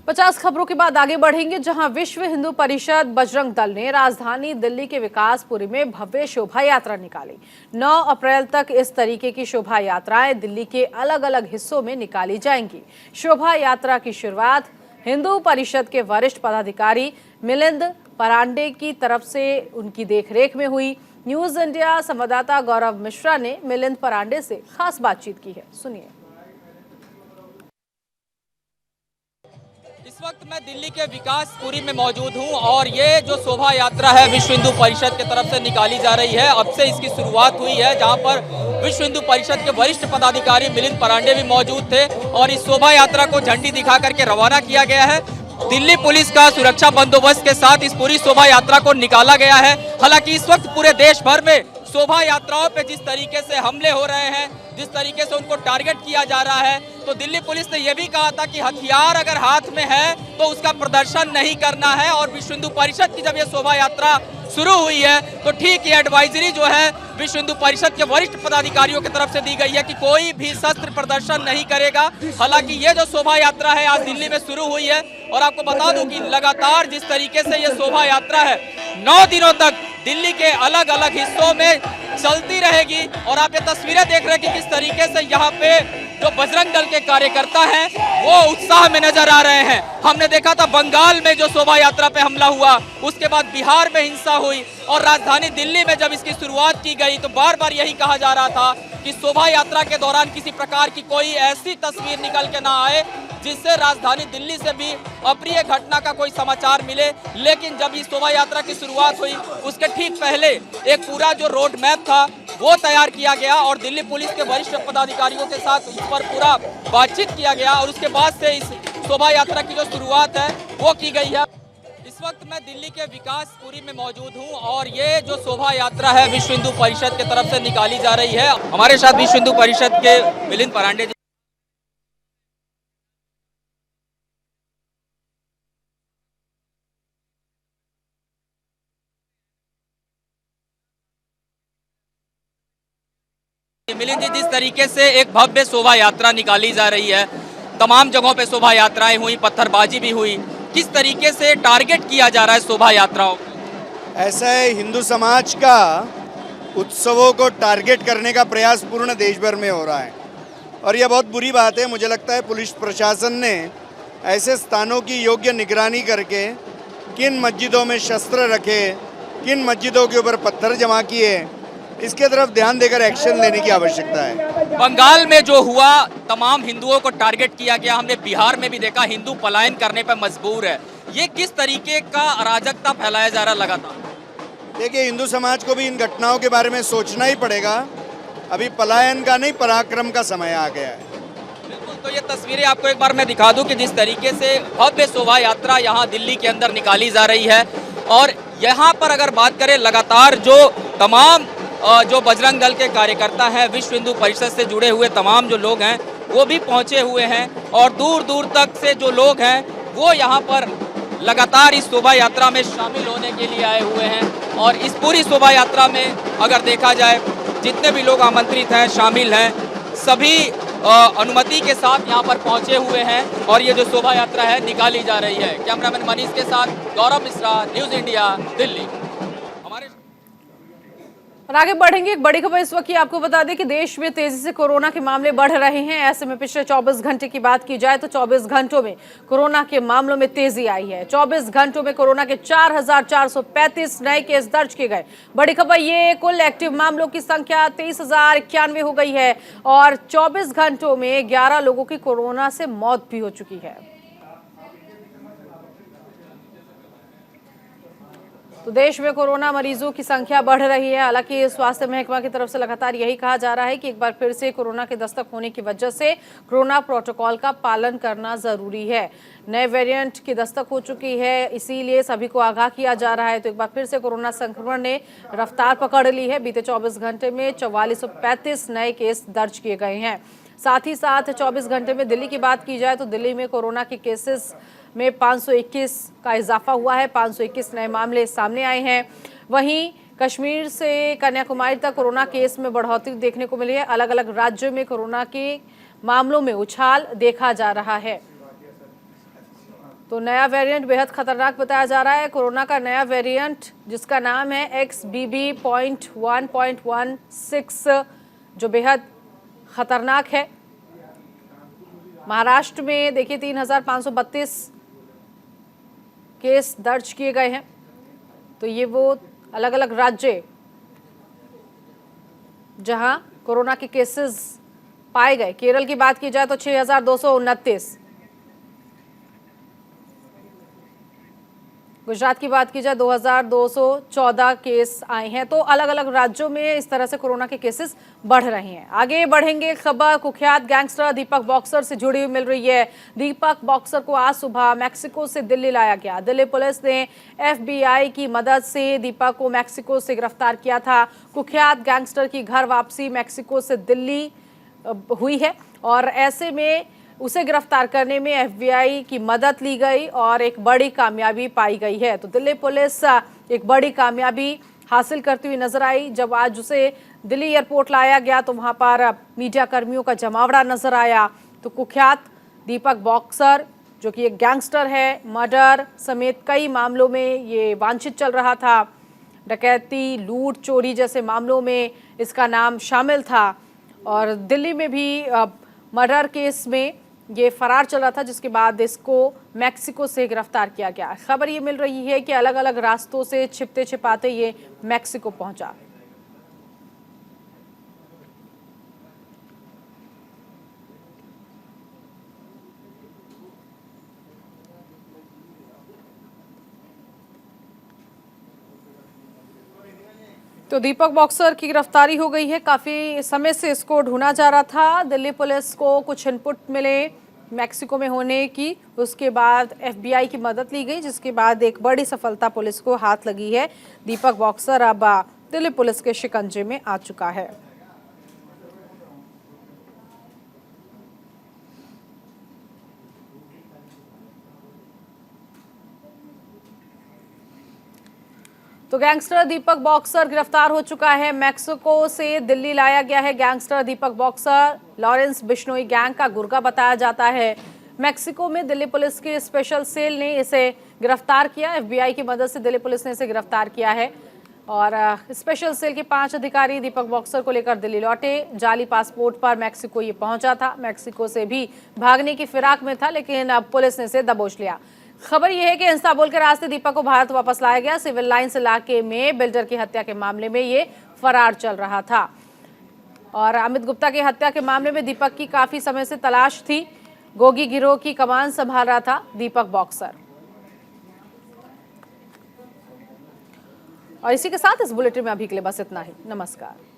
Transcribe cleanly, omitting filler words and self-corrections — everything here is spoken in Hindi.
50 खबरों के बाद आगे बढ़ेंगे, जहां विश्व हिंदू परिषद बजरंग दल ने राजधानी दिल्ली के विकासपुरी में भव्य शोभा यात्रा निकाली। 9 अप्रैल तक इस तरीके की शोभा यात्राएं दिल्ली के अलग अलग हिस्सों में निकाली जाएंगी। शोभा यात्रा की शुरुआत हिंदू परिषद के वरिष्ठ पदाधिकारी मिलिंद परांडे की तरफ से उनकी देखरेख में हुई। न्यूज इंडिया संवाददाता गौरव मिश्रा ने मिलिंद परांडे से खास बातचीत की है, सुनिए। इस वक्त मैं दिल्ली के विकासपुरी में मौजूद हूं और ये जो शोभा यात्रा है विश्व हिंदू परिषद की तरफ से निकाली जा रही है। अब से इसकी शुरुआत हुई है, जहां पर विश्व हिंदू परिषद के वरिष्ठ पदाधिकारी मिलिंद परांडे भी मौजूद थे और इस शोभा यात्रा को झंडी दिखा करके रवाना किया गया है। दिल्ली पुलिस का सुरक्षा बंदोबस्त के साथ इस पूरी शोभा यात्रा को निकाला गया है। हालांकि इस वक्त पूरे देश भर में शोभा यात्राओं पे जिस तरीके से हमले हो रहे हैं, जिस तरीके से उनको टारगेट किया जा रहा है, तो दिल्ली पुलिस ने यह भी कहा था कि हथियार अगर हाथ में है तो उसका प्रदर्शन नहीं करना है। और विश्व हिंदू परिषद की जब यह शोभा यात्रा शुरू हुई है तो ठीक ये एडवाइजरी जो है विश्व हिंदू परिषद के वरिष्ठ पदाधिकारियों की तरफ से दी गई है कि कोई भी शस्त्र प्रदर्शन नहीं करेगा। हालांकि ये जो शोभा यात्रा है आज दिल्ली में शुरू हुई है और आपको बता दूं कि लगातार जिस तरीके से ये शोभा यात्रा है 9 दिनों तक दिल्ली के अलग अलग हिस्सों में चलती रहेगी। और आप ये तस्वीरें देख रहे हैं कि किस तरीके से यहाँ पे जो बजरंग दल के कार्यकर्ता हैं वो उत्साह में नजर आ रहे हैं। हमने देखा था बंगाल में जो शोभा यात्रा पे हमला हुआ, उसके बाद बिहार में हिंसा हुई और राजधानी दिल्ली में जब इसकी शुरुआत की गई तो बार बार यही कहा जा रहा था कि शोभा यात्रा के दौरान किसी प्रकार की कोई ऐसी तस्वीर निकल के ना आए जिससे राजधानी दिल्ली से भी अप्रिय घटना का कोई समाचार मिले। लेकिन जब इस शोभा यात्रा की शुरुआत हुई उसके ठीक पहले एक पूरा जो रोड मैप था वो तैयार किया गया और दिल्ली पुलिस के वरिष्ठ पदाधिकारियों के साथ इस पर पूरा बातचीत किया गया और उसके बाद से इस शोभा यात्रा की जो शुरुआत है वो की गई है। इस वक्त मैं दिल्ली के विकासपुरी में मौजूद हूं और ये जो शोभा यात्रा है विश्व हिंदू परिषद की तरफ से निकाली जा रही है। हमारे साथ विश्व हिंदू परिषद के मिलिंद परांडे। मिलिंद जी, जिस तरीके से एक भव्य शोभा यात्रा निकाली जा रही है, तमाम जगहों पे शोभा यात्राएं हुई, पत्थरबाजी भी हुई, किस तरीके से टारगेट किया जा रहा है शोभा यात्राओं? ऐसा है, हिंदू समाज का उत्सवों को टारगेट करने का प्रयास पूर्ण देश भर में हो रहा है और यह बहुत बुरी बात है। मुझे लगता है पुलिस प्रशासन ने ऐसे स्थानों की योग्य निगरानी करके किन मस्जिदों में शस्त्र रखे, किन मस्जिदों के ऊपर पत्थर जमा किए, इसके तरफ ध्यान देकर एक्शन लेने की आवश्यकता है। बंगाल में जो हुआ तमाम हिंदुओं को टारगेट किया गया, हमने बिहार में भी देखा हिंदू पलायन करने पर मजबूर है। ये किस तरीके का अराजकता फैलाया जा रहा लगातार? देखिए, हिंदू समाज को भी इन घटनाओं के बारे में सोचना ही पड़ेगा। अभी पलायन का नहीं, पराक्रम का समय आ गया है। बिल्कुल, तो ये तस्वीरें आपको एक बार मैं दिखा दूं कि जिस तरीके से भव्य शोभा यात्रा यहाँ दिल्ली के अंदर निकाली जा रही है और यहाँ पर अगर बात करें लगातार जो तमाम जो बजरंग दल के कार्यकर्ता हैं, विश्व हिंदू परिषद से जुड़े हुए तमाम जो लोग हैं वो भी पहुंचे हुए हैं और दूर दूर तक से जो लोग हैं वो यहाँ पर लगातार इस शोभा यात्रा में शामिल होने के लिए आए हुए हैं। और इस पूरी शोभा यात्रा में अगर देखा जाए जितने भी लोग आमंत्रित हैं, शामिल हैं, सभी अनुमति के साथ यहाँ पर पहुँचे हुए हैं और ये जो शोभा यात्रा है निकाली जा रही है। कैमरामैन मनीष के साथ गौरव मिश्रा, न्यूज़ इंडिया, दिल्ली। और आगे बढ़ेंगे, एक बड़ी खबर इस वक्त की आपको बता दें कि देश में तेजी से कोरोना के मामले बढ़ रहे हैं। ऐसे में पिछले 24 घंटे की बात की जाए तो 24 घंटों में कोरोना के मामलों में तेजी आई है। 24 घंटों में कोरोना के 4,435 नए केस दर्ज किए गए। बड़ी खबर ये, कुल एक्टिव मामलों की संख्या 23,091 हो गई है और 24 घंटों में 11 लोगों की कोरोना से मौत भी हो चुकी है। तो देश में कोरोना मरीजों की संख्या बढ़ रही है। हालांकि स्वास्थ्य महकमा की तरफ से लगातार यही कहा जा रहा है कि एक बार फिर से कोरोना के दस्तक होने की वजह से कोरोना प्रोटोकॉल का पालन करना जरूरी है। नए वेरिएंट की दस्तक हो चुकी है, इसीलिए सभी को आगाह किया जा रहा है। तो एक बार फिर से कोरोना संक्रमण ने रफ्तार पकड़ ली है। बीते 24 घंटे में 4435 नए केस दर्ज किए गए हैं। साथ ही साथ 24 घंटे में दिल्ली की बात की जाए तो दिल्ली में कोरोना के केसेस में 521 का इजाफा हुआ है। 521 नए मामले सामने आए हैं। वहीं कश्मीर से कन्याकुमारी तक कोरोना केस में बढ़ोतरी देखने को मिली है। अलग अलग राज्यों में कोरोना के मामलों में उछाल देखा जा रहा है। तो नया वेरिएंट बेहद खतरनाक बताया जा रहा है। कोरोना का नया वेरिएंट जिसका नाम है XBB.1.16 जो बेहद खतरनाक है। महाराष्ट्र में देखिए 3,532 केस दर्ज किए गए हैं। तो ये वो अलग अलग राज्य जहां कोरोना के केसेस पाए गए। केरल की बात की जाए तो 6,229, गुजरात की बात की जाए 2,214 केस आए हैं। तो अलग अलग राज्यों में इस तरह से कोरोना के केसेस बढ़ रहे हैं। आगे बढ़ेंगे, खबर कुख्यात गैंगस्टर दीपक बॉक्सर से जुड़ी हुई मिल रही है। दीपक बॉक्सर को आज सुबह मैक्सिको से दिल्ली लाया गया। दिल्ली पुलिस ने FBI की मदद से दीपक को मैक्सिको से गिरफ्तार किया था। कुख्यात गैंगस्टर की घर वापसी मैक्सिको से दिल्ली हुई है और ऐसे में उसे गिरफ्तार करने में FBI की मदद ली गई और एक बड़ी कामयाबी पाई गई है। तो दिल्ली पुलिस एक बड़ी कामयाबी हासिल करती हुई नजर आई। जब आज उसे दिल्ली एयरपोर्ट लाया गया तो वहां पर मीडिया कर्मियों का जमावड़ा नजर आया। तो कुख्यात दीपक बॉक्सर जो कि एक गैंगस्टर है, मर्डर समेत कई मामलों में ये वांछित चल रहा था। डकैती, लूट, चोरी जैसे मामलों में इसका नाम शामिल था और दिल्ली में भी मर्डर केस में ये फरार चला था, जिसके बाद इसको मैक्सिको से गिरफ्तार किया गया। खबर ये मिल रही है कि अलग अलग रास्तों से छिपते छिपाते ये मैक्सिको पहुंचा। तो दीपक बॉक्सर की गिरफ्तारी हो गई है। काफी समय से इसको ढूंढा जा रहा था। दिल्ली पुलिस को कुछ इनपुट मिले मैक्सिको में होने की, उसके बाद FBI की मदद ली गई, जिसके बाद एक बड़ी सफलता पुलिस को हाथ लगी है। दीपक बॉक्सर अब दिल्ली पुलिस के शिकंजे में आ चुका है। तो गैंगस्टर दीपक बॉक्सर गिरफ्तार हो चुका है। मैक्सिको से दिल्ली लाया गया है। गैंगस्टर दीपक बॉक्सर लॉरेंस बिश्नोई गैंग का गुर्गा बताया जाता है। मैक्सिको में दिल्ली पुलिस की स्पेशल सेल ने इसे गिरफ्तार किया। FBI की मदद से दिल्ली पुलिस ने इसे गिरफ्तार किया है और स्पेशल सेल के 5 अधिकारी दीपक बॉक्सर को लेकर दिल्ली लौटे। जाली पासपोर्ट पर मैक्सिको ये पहुंचा था। मैक्सिको से भी भागने की फिराक में था, लेकिन अब पुलिस ने इसे दबोच लिया। खबर यह है कि इस्तांबुल के रास्ते दीपक को भारत वापस लाया गया। सिविल लाइंस इलाके में बिल्डर की हत्या के मामले में ये फरार चल रहा था और अमित गुप्ता की हत्या के मामले में दीपक की काफी समय से तलाश थी। गोगी गिरोह की कमान संभाल रहा था दीपक बॉक्सर। और इसी के साथ इस बुलेटिन में अभी के लिए बस इतना ही। नमस्कार।